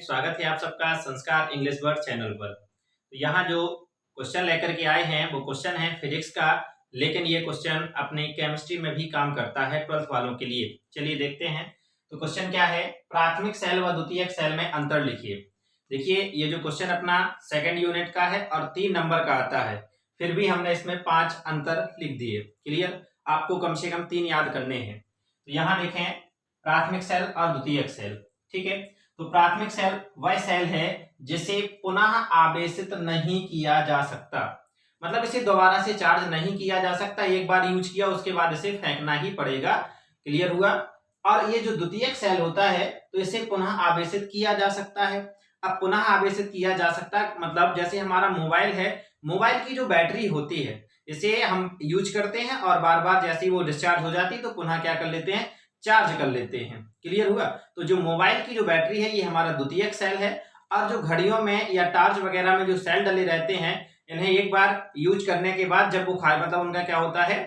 स्वागत है आप सबका संस्कार इंग्लिश वर्ड चैनल पर। तो यहाँ जो क्वेश्चन लेकर के आए हैं वो क्वेश्चन है फिजिक्स का, लेकिन ये क्वेश्चन अपने केमिस्ट्री में भी काम करता है 12th वालों के लिए। चलिए देखते हैं। तो क्वेश्चन क्या है, प्राथमिक सेल व द्वितीयक सेल में अंतर लिखिए। देखिए ये जो क्वेश्चन अपना सेकंड यूनिट का है और 3 नंबर का आता है, फिर भी हमने इसमें 5 अंतर लिख दिए। क्लियर, आपको कम से कम 3 याद करने हैं। तो यहाँ देखें, प्राथमिक सेल और द्वितीयक सेल। ठीक है, तो प्राथमिक सेल वह सेल है जिसे पुनः आवेशित नहीं किया जा सकता, मतलब इसे दोबारा से चार्ज नहीं किया जा सकता। एक बार यूज किया उसके बाद इसे फेंकना ही पड़ेगा। क्लियर हुआ। और ये जो द्वितीयक सेल होता है तो इसे पुनः आवेशित किया जा सकता है। अब पुनः आवेशित किया जा सकता है मतलब जैसे हमारा मोबाइल है, मोबाइल की जो बैटरी होती है इसे हम यूज करते हैं और बार बार जैसे ही वो डिस्चार्ज हो जाती है तो पुनः क्या कर लेते हैं, चार्ज कर लेते हैं। क्लियर हुआ। तो जो मोबाइल की जो बैटरी है ये हमारा द्वितीयक सेल है, और जो घड़ियों में या टॉर्च वगैरह में जो सेल डले रहते हैं इन्हें एक बार यूज करने के बाद जब वो मतलब उनका क्या होता है,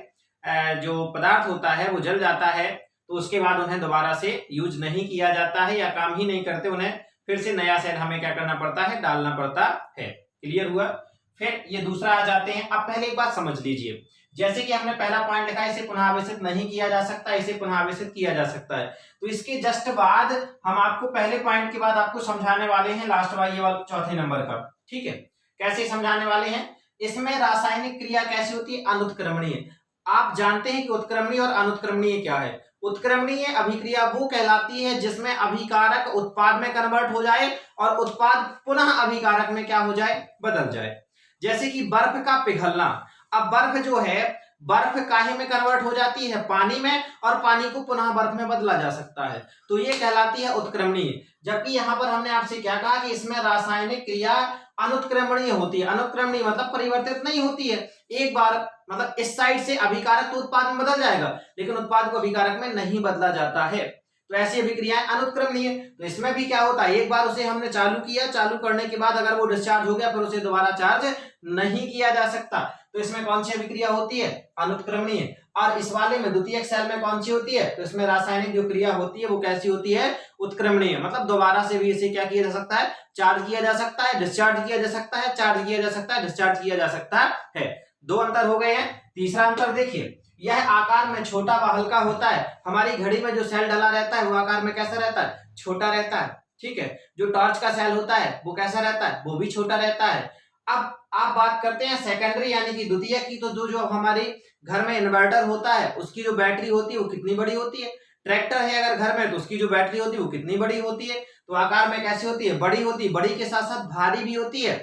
जो पदार्थ होता है वो जल जाता है, तो उसके बाद उन्हें दोबारा से यूज नहीं किया जाता है या काम ही नहीं करते, उन्हें फिर से नया सेल हमें क्या करना पड़ता है, डालना पड़ता है। क्लियर हुआ। फिर ये दूसरा आ जाते हैं। अब पहले एक बात समझ लीजिए, जैसे कि हमने पहला पॉइंट लिखा, इसे पुनः आवेशित नहीं किया जा सकता, इसे पुनः आवेशित किया जा सकता है। तो इसके जस्ट बाद हम आपको पहले पॉइंट के बाद आपको समझाने वाले हैं लास्ट वाले चौथे नंबर का। ठीक है, कैसे समझाने वाले हैं, इसमें रासायनिक क्रिया कैसी होती है, अनुत्क्रमणीय। आप जानते हैं कि उत्क्रमणीय और अनुत्क्रमणीय क्या है। उत्क्रमणीय अभिक्रिया वो कहलाती है जिसमें अभिकारक उत्पाद में कन्वर्ट हो जाए और उत्पाद पुनः अभिकारक में क्या हो जाए, बदल जाए। जैसे कि बर्फ का पिघलना। अब बर्फ जो है, बर्फ काहे में कन्वर्ट हो जाती है, पानी में, और पानी को पुनः बर्फ में बदला जा सकता है, तो ये कहलाती है उत्क्रमणीय। जबकि यहाँ पर हमने आपसे क्या कहा कि इसमें रासायनिक क्रिया अनुत्क्रमणीय होती है। अनुत्क्रमणीय मतलब परिवर्तित नहीं होती है, एक बार मतलब इस साइड से अभिकारक तो उत्पाद में बदल जाएगा लेकिन उत्पाद को अभिकारक में नहीं बदला जाता है, तो ऐसी अभिक्रियाएं अनुत्क्रमणीय। तो इसमें भी क्या होता है, एक बार उसे हमने चालू किया, चालू करने के बाद अगर वो डिस्चार्ज हो गया फिर उसे दोबारा चार्ज नहीं किया जा सकता, तो इसमें कौन सी अभिक्रिया होती है, अनुत्क्रमणीय। और इस वाले में द्वितीयक सेल में कौन सी होती है, तो इसमें रासायनिक जो क्रिया होती है वो कैसी होती है, उत्क्रमणीय। मतलब दोबारा से भी इसे क्या किया जा सकता है, चार्ज किया जा सकता है, डिस्चार्ज किया जा सकता है, चार्ज किया जा सकता है, डिस्चार्ज किया जा सकता है। 2 अंतर हो गए हैं। तीसरा अंतर देखिए, यह आकार में छोटा व हल्का होता है। हमारी घड़ी में जो सेल डला रहता है वो आकार में कैसा रहता है, छोटा रहता है। ठीक है, जो टॉर्च का सेल होता है वो कैसा रहता है, वो भी छोटा रहता है। अब आप बात करते हैं सेकेंडरी यानी कि द्वितीयक की, तो जो हमारे घर में इन्वर्टर होता है उसकी जो बैटरी होती है वो कितनी बड़ी होती है। ट्रैक्टर है अगर घर में तो उसकी जो बैटरी होती है वो कितनी बड़ी होती है, तो आकार में कैसी होती है, बड़ी होती है, बड़ी के साथ साथ भारी भी होती है।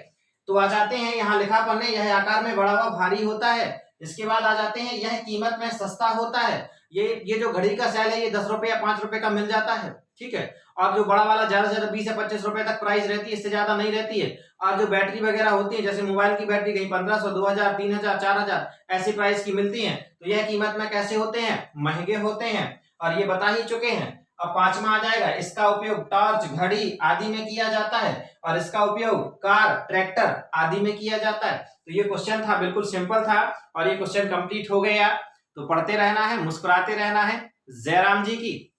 तो आ जाते हैं यहाँ लिखा पढ़ने, यह आकार में बड़ा हुआ भारी होता है। इसके बाद आ जाते हैं, यह कीमत में सस्ता होता है। ये जो घड़ी का सेल है ये 10 रुपए या 5 रुपए का मिल जाता है। ठीक है, और जो बड़ा वाला ज्यादा से ज्यादा 20 या 25 रुपए तक प्राइस रहती है, इससे ज्यादा नहीं रहती है। और जो बैटरी वगैरह होती है, जैसे मोबाइल की बैटरी कहीं 1500, 2000, 3000, 4000 ऐसी प्राइस की मिलती है, तो यह कीमत में कैसे होते हैं, महंगे होते हैं, और ये बता ही चुके हैं। अब 5वां आ जाएगा, इसका उपयोग टॉर्च, घड़ी आदि में किया जाता है, और इसका उपयोग कार, ट्रैक्टर आदि में किया जाता है। तो ये क्वेश्चन था, बिल्कुल सिंपल था, और ये क्वेश्चन कंप्लीट हो गया। तो पढ़ते रहना है, मुस्कुराते रहना है। जय राम जी की।